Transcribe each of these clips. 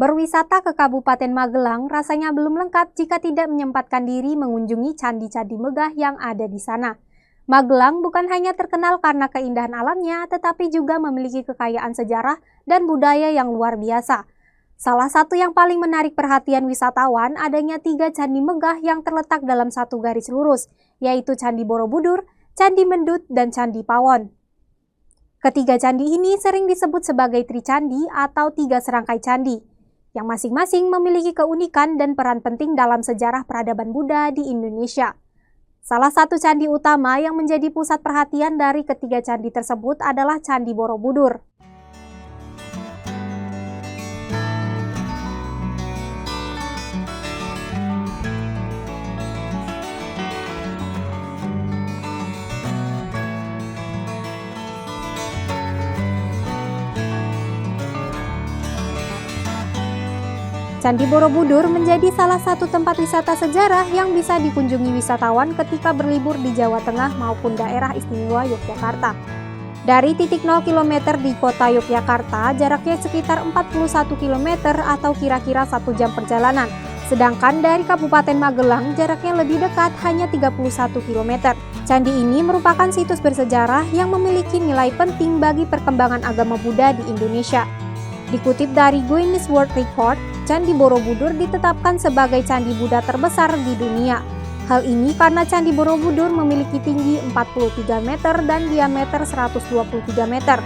Berwisata ke Kabupaten Magelang rasanya belum lengkap jika tidak menyempatkan diri mengunjungi candi-candi megah yang ada di sana. Magelang bukan hanya terkenal karena keindahan alamnya, tetapi juga memiliki kekayaan sejarah dan budaya yang luar biasa. Salah satu yang paling menarik perhatian wisatawan adanya 3 candi megah yang terletak dalam satu garis lurus, yaitu Candi Borobudur, Candi Mendut, dan Candi Pawon. Ketiga candi ini sering disebut sebagai Tricandi atau 3 serangkai candi, yang masing-masing memiliki keunikan dan peran penting dalam sejarah peradaban Buddha di Indonesia. Salah satu candi utama yang menjadi pusat perhatian dari ketiga candi tersebut adalah Candi Borobudur. Candi Borobudur menjadi salah satu tempat wisata sejarah yang bisa dikunjungi wisatawan ketika berlibur di Jawa Tengah maupun daerah istimewa Yogyakarta. Dari titik 0 km di kota Yogyakarta, jaraknya sekitar 41 km atau kira-kira 1 jam perjalanan. Sedangkan dari Kabupaten Magelang, jaraknya lebih dekat, hanya 31 km. Candi ini merupakan situs bersejarah yang memiliki nilai penting bagi perkembangan agama Buddha di Indonesia. Dikutip dari Guinness World Record, Candi Borobudur ditetapkan sebagai candi Buddha terbesar di dunia. Hal ini karena Candi Borobudur memiliki tinggi 43 meter dan diameter 123 meter.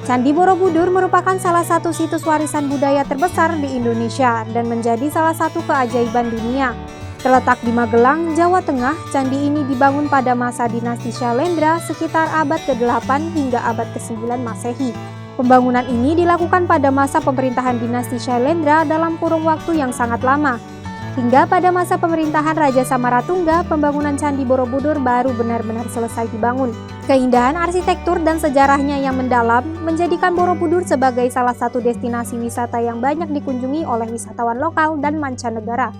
Candi Borobudur merupakan salah satu situs warisan budaya terbesar di Indonesia dan menjadi salah satu keajaiban dunia. Terletak di Magelang, Jawa Tengah, candi ini dibangun pada masa dinasti Syailendra sekitar abad ke-8 hingga abad ke-9 Masehi. Pembangunan ini dilakukan pada masa pemerintahan dinasti Syailendra dalam kurun waktu yang sangat lama. Hingga pada masa pemerintahan Raja Samaratungga, pembangunan Candi Borobudur baru benar-benar selesai dibangun. Keindahan arsitektur dan sejarahnya yang mendalam menjadikan Borobudur sebagai salah satu destinasi wisata yang banyak dikunjungi oleh wisatawan lokal dan mancanegara.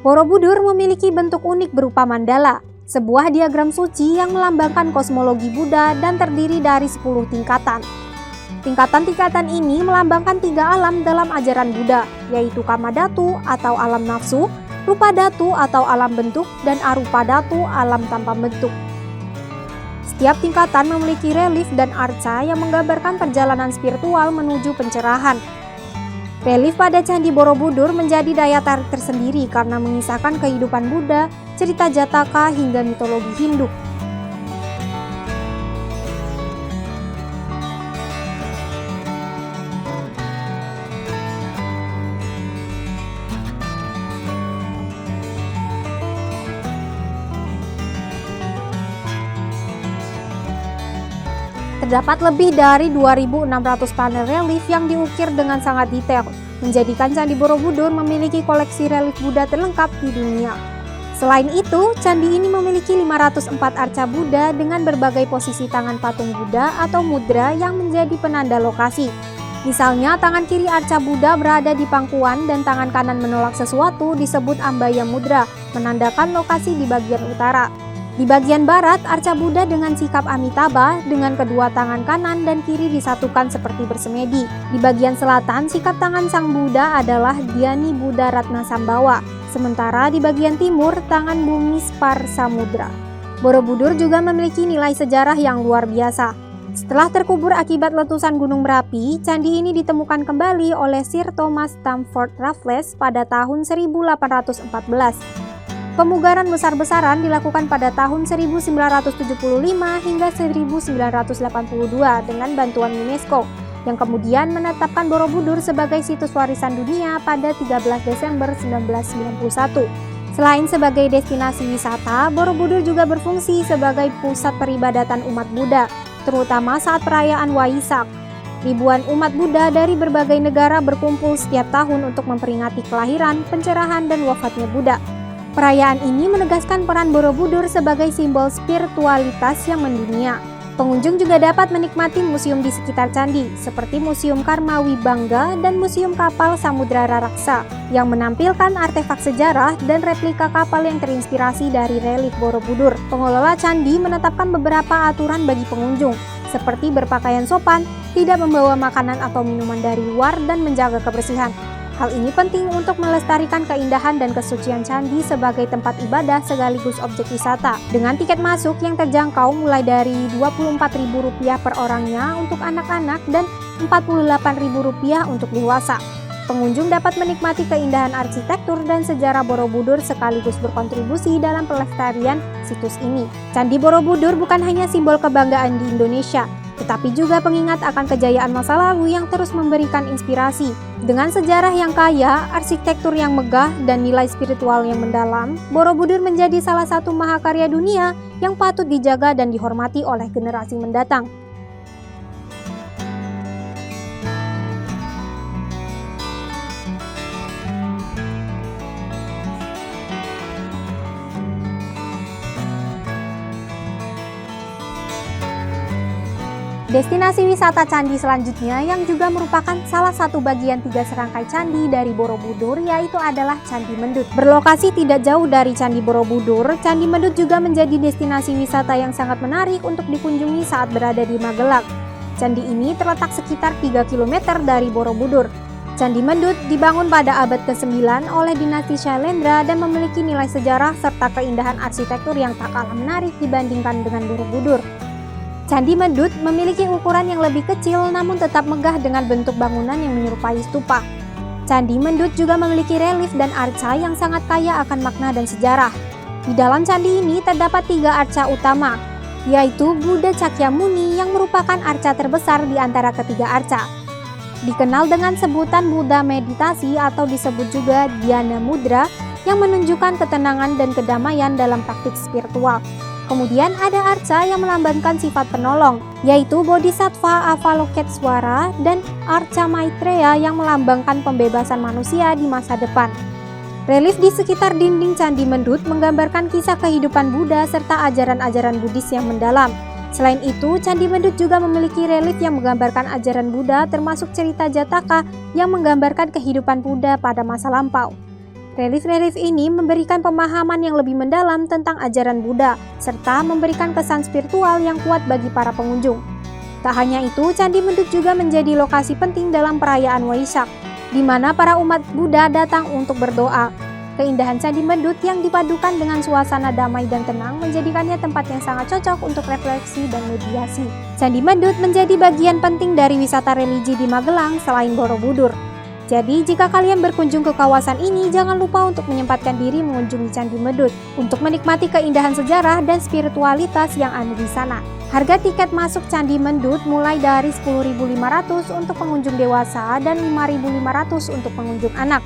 Borobudur memiliki bentuk unik berupa mandala, sebuah diagram suci yang melambangkan kosmologi Buddha dan terdiri dari 10 tingkatan. Tingkatan-tingkatan ini melambangkan 3 alam dalam ajaran Buddha, yaitu Kamadhatu atau alam nafsu, Rupadhatu atau alam bentuk, dan Arupadhatu alam tanpa bentuk. Setiap tingkatan memiliki relief dan arca yang menggambarkan perjalanan spiritual menuju pencerahan. Relief pada Candi Borobudur menjadi daya tarik tersendiri karena mengisahkan kehidupan Buddha, cerita Jataka, hingga mitologi Hindu. Terdapat lebih dari 2.600 panel relief yang diukir dengan sangat detail, menjadikan Candi Borobudur memiliki koleksi relief Buddha terlengkap di dunia. Selain itu, candi ini memiliki 504 arca Buddha dengan berbagai posisi tangan patung Buddha atau mudra yang menjadi penanda lokasi. Misalnya, tangan kiri arca Buddha berada di pangkuan dan tangan kanan menolak sesuatu disebut Ambaya Mudra, menandakan lokasi di bagian utara. Di bagian barat, arca Buddha dengan sikap Amitabha dengan kedua tangan kanan dan kiri disatukan seperti bersemedi. Di bagian selatan, sikap tangan sang Buddha adalah Dhyani Buddha Ratna Sambawa. Sementara di bagian timur, tangan bumi Spar Samudra. Borobudur juga memiliki nilai sejarah yang luar biasa. Setelah terkubur akibat letusan Gunung Merapi, candi ini ditemukan kembali oleh Sir Thomas Stamford Raffles pada tahun 1814. Pemugaran besar-besaran dilakukan pada tahun 1975 hingga 1982 dengan bantuan UNESCO, yang kemudian menetapkan Borobudur sebagai situs warisan dunia pada 13 Desember 1991. Selain sebagai destinasi wisata, Borobudur juga berfungsi sebagai pusat peribadatan umat Buddha, terutama saat perayaan Waisak. Ribuan umat Buddha dari berbagai negara berkumpul setiap tahun untuk memperingati kelahiran, pencerahan, dan wafatnya Buddha. Perayaan ini menegaskan peran Borobudur sebagai simbol spiritualitas yang mendunia. Pengunjung juga dapat menikmati museum di sekitar candi, seperti Museum Karma Wibangga dan Museum Kapal Samudra Raraksa, yang menampilkan artefak sejarah dan replika kapal yang terinspirasi dari relief Borobudur. Pengelola candi menetapkan beberapa aturan bagi pengunjung. seperti berpakaian sopan, tidak membawa makanan atau minuman dari luar, dan menjaga kebersihan. Hal ini penting untuk melestarikan keindahan dan kesucian candi sebagai tempat ibadah sekaligus objek wisata. Dengan tiket masuk yang terjangkau mulai dari Rp24.000 per orangnya untuk anak-anak dan Rp48.000 untuk dewasa. Pengunjung dapat menikmati keindahan arsitektur dan sejarah Borobudur sekaligus berkontribusi dalam pelestarian situs ini. Candi Borobudur bukan hanya simbol kebanggaan di Indonesia, tetapi juga pengingat akan kejayaan masa lalu yang terus memberikan inspirasi. Dengan sejarah yang kaya, arsitektur yang megah, dan nilai spiritual yang mendalam, Borobudur menjadi salah satu mahakarya dunia yang patut dijaga dan dihormati oleh generasi mendatang. Destinasi wisata candi selanjutnya yang juga merupakan salah satu bagian 3 serangkai candi dari Borobudur yaitu adalah Candi Mendut. Berlokasi tidak jauh dari Candi Borobudur, Candi Mendut juga menjadi destinasi wisata yang sangat menarik untuk dikunjungi saat berada di Magelang. Candi ini terletak sekitar 3 km dari Borobudur. Candi Mendut dibangun pada abad ke-9 oleh dinasti Syailendra dan memiliki nilai sejarah serta keindahan arsitektur yang tak kalah menarik dibandingkan dengan Borobudur. Candi Mendut memiliki ukuran yang lebih kecil namun tetap megah dengan bentuk bangunan yang menyerupai stupa. Candi Mendut juga memiliki relief dan arca yang sangat kaya akan makna dan sejarah. Di dalam candi ini terdapat 3 arca utama, yaitu Buddha Cakyamuni yang merupakan arca terbesar di antara ketiga arca. Dikenal dengan sebutan Buddha meditasi atau disebut juga Dhyana Mudra yang menunjukkan ketenangan dan kedamaian dalam praktik spiritual. Kemudian ada arca yang melambangkan sifat penolong, yaitu Bodhisattva Avalokitesvara, dan arca Maitreya yang melambangkan pembebasan manusia di masa depan. Relief di sekitar dinding Candi Mendut menggambarkan kisah kehidupan Buddha serta ajaran-ajaran Buddhis yang mendalam. Selain itu, Candi Mendut juga memiliki relief yang menggambarkan ajaran Buddha termasuk cerita Jataka yang menggambarkan kehidupan Buddha pada masa lampau. Relief-relief ini memberikan pemahaman yang lebih mendalam tentang ajaran Buddha, serta memberikan kesan spiritual yang kuat bagi para pengunjung. Tak hanya itu, Candi Mendut juga menjadi lokasi penting dalam perayaan Waisak, di mana para umat Buddha datang untuk berdoa. Keindahan Candi Mendut yang dipadukan dengan suasana damai dan tenang menjadikannya tempat yang sangat cocok untuk refleksi dan mediasi. Candi Mendut menjadi bagian penting dari wisata religi di Magelang selain Borobudur. Jadi, jika kalian berkunjung ke kawasan ini, jangan lupa untuk menyempatkan diri mengunjungi Candi Mendut untuk menikmati keindahan sejarah dan spiritualitas yang ada di sana. Harga tiket masuk Candi Mendut mulai dari Rp10.500 untuk pengunjung dewasa dan Rp5.500 untuk pengunjung anak.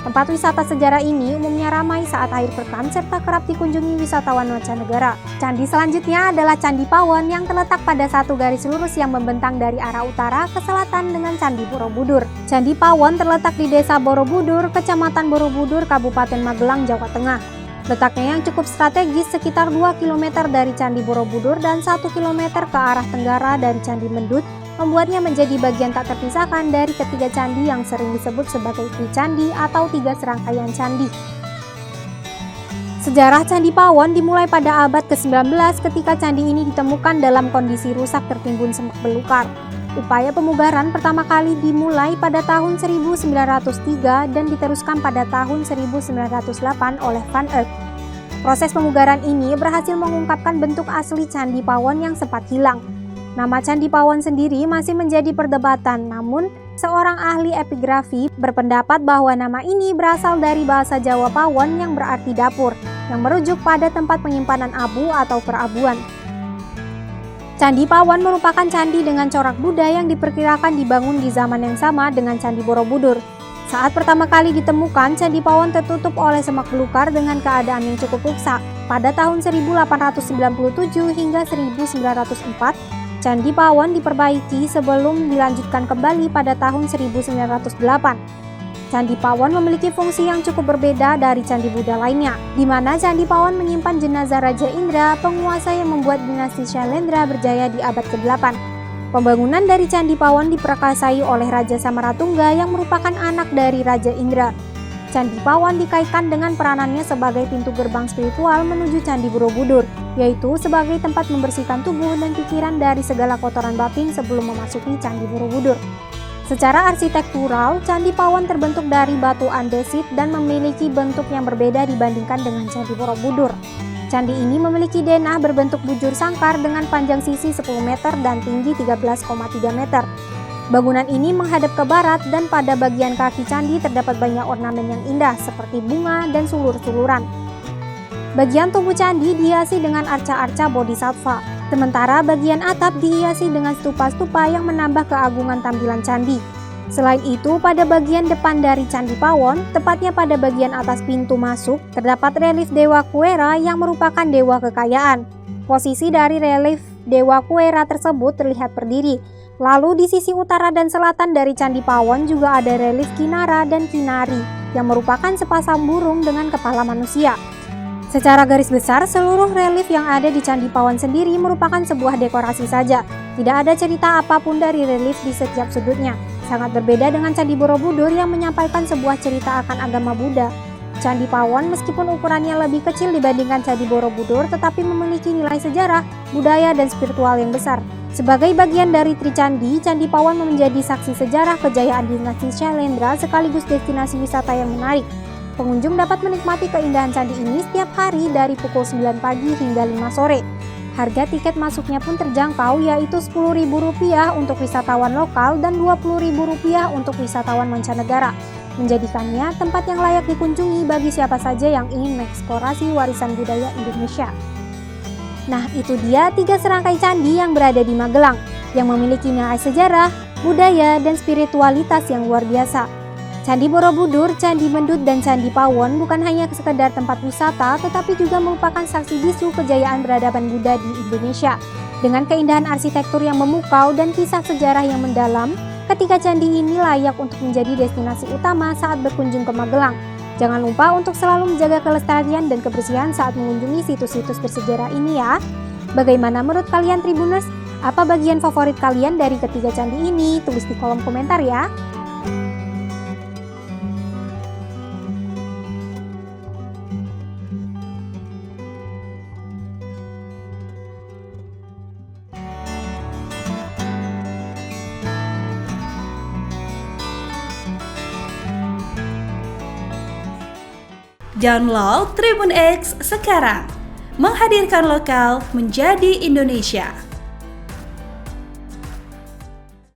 Tempat wisata sejarah ini umumnya ramai saat akhir pekan serta kerap dikunjungi wisatawan mancanegara. Candi selanjutnya adalah Candi Pawon yang terletak pada satu garis lurus yang membentang dari arah utara ke selatan dengan Candi Borobudur. Candi Pawon terletak di Desa Borobudur, Kecamatan Borobudur, Kabupaten Magelang, Jawa Tengah. Letaknya yang cukup strategis sekitar 2 km dari Candi Borobudur dan 1 km ke arah tenggara dari Candi Mendut membuatnya menjadi bagian tak terpisahkan dari ketiga candi yang sering disebut sebagai Tricandi atau 3 serangkaian candi. Sejarah Candi Pawon dimulai pada abad ke-19 ketika candi ini ditemukan dalam kondisi rusak tertimbun semak belukar. Upaya pemugaran pertama kali dimulai pada tahun 1903 dan diteruskan pada tahun 1908 oleh Van Eyck. Proses pemugaran ini berhasil mengungkapkan bentuk asli Candi Pawon yang sempat hilang. Nama Candi Pawon sendiri masih menjadi perdebatan, namun seorang ahli epigrafi berpendapat bahwa nama ini berasal dari bahasa Jawa Pawon yang berarti dapur, yang merujuk pada tempat penyimpanan abu atau perabuan. Candi Pawon merupakan candi dengan corak Buddha yang diperkirakan dibangun di zaman yang sama dengan Candi Borobudur. Saat pertama kali ditemukan, Candi Pawon tertutup oleh semak belukar dengan keadaan yang cukup rusak. Pada tahun 1897 hingga 1904, Candi Pawon diperbaiki sebelum dilanjutkan kembali pada tahun 1908. Candi Pawon memiliki fungsi yang cukup berbeda dari candi Buddha lainnya, di mana Candi Pawon menyimpan jenazah Raja Indra, penguasa yang membuat dinasti Syailendra berjaya di abad ke-8. Pembangunan dari Candi Pawon diprakarsai oleh Raja Samaratungga yang merupakan anak dari Raja Indra. Candi Pawon dikaitkan dengan peranannya sebagai pintu gerbang spiritual menuju Candi Borobudur, yaitu sebagai tempat membersihkan tubuh dan pikiran dari segala kotoran batin sebelum memasuki Candi Borobudur. Secara arsitektural, Candi Pawon terbentuk dari batu andesit dan memiliki bentuk yang berbeda dibandingkan dengan Candi Borobudur. Candi ini memiliki denah berbentuk bujur sangkar dengan panjang sisi 10 meter dan tinggi 13,3 meter. Bangunan ini menghadap ke barat dan pada bagian kaki candi terdapat banyak ornamen yang indah seperti bunga dan sulur-suluran. Bagian tubuh candi dihiasi dengan arca-arca bodhisattva, sementara bagian atap dihiasi dengan stupa-stupa yang menambah keagungan tampilan candi. Selain itu, pada bagian depan dari Candi Pawon, tepatnya pada bagian atas pintu masuk, terdapat relief Dewa Kuera yang merupakan dewa kekayaan. Posisi dari relief Dewa Kuera tersebut terlihat berdiri. Lalu di sisi utara dan selatan dari Candi Pawon juga ada relief Kinara dan Kinari yang merupakan sepasang burung dengan kepala manusia. Secara garis besar, seluruh relief yang ada di Candi Pawon sendiri merupakan sebuah dekorasi saja. Tidak ada cerita apapun dari relief di setiap sudutnya. Sangat berbeda dengan Candi Borobudur yang menyampaikan sebuah cerita akan agama Buddha. Candi Pawon meskipun ukurannya lebih kecil dibandingkan Candi Borobudur tetapi memiliki nilai sejarah, budaya, dan spiritual yang besar. Sebagai bagian dari Tricandi, Candi Pawon menjadi saksi sejarah kejayaan dinasti Syailendra sekaligus destinasi wisata yang menarik. Pengunjung dapat menikmati keindahan candi ini setiap hari dari pukul 9 pagi hingga 5 sore. Harga tiket masuknya pun terjangkau yaitu Rp10.000 untuk wisatawan lokal dan Rp20.000 untuk wisatawan mancanegara, menjadikannya tempat yang layak dikunjungi bagi siapa saja yang ingin mengeksplorasi warisan budaya Indonesia. Nah, itu dia 3 serangkai candi yang berada di Magelang, yang memiliki nilai sejarah, budaya, dan spiritualitas yang luar biasa. Candi Borobudur, Candi Mendut, dan Candi Pawon bukan hanya sekedar tempat wisata, tetapi juga merupakan saksi bisu kejayaan peradaban Buddha di Indonesia. Dengan keindahan arsitektur yang memukau dan kisah sejarah yang mendalam, ketiga candi ini layak untuk menjadi destinasi utama saat berkunjung ke Magelang. Jangan lupa untuk selalu menjaga kelestarian dan kebersihan saat mengunjungi situs-situs bersejarah ini ya. Bagaimana menurut kalian Tribuners? Apa bagian favorit kalian dari ketiga candi ini? Tulis di kolom komentar ya. Download Tribun X sekarang, menghadirkan lokal menjadi Indonesia.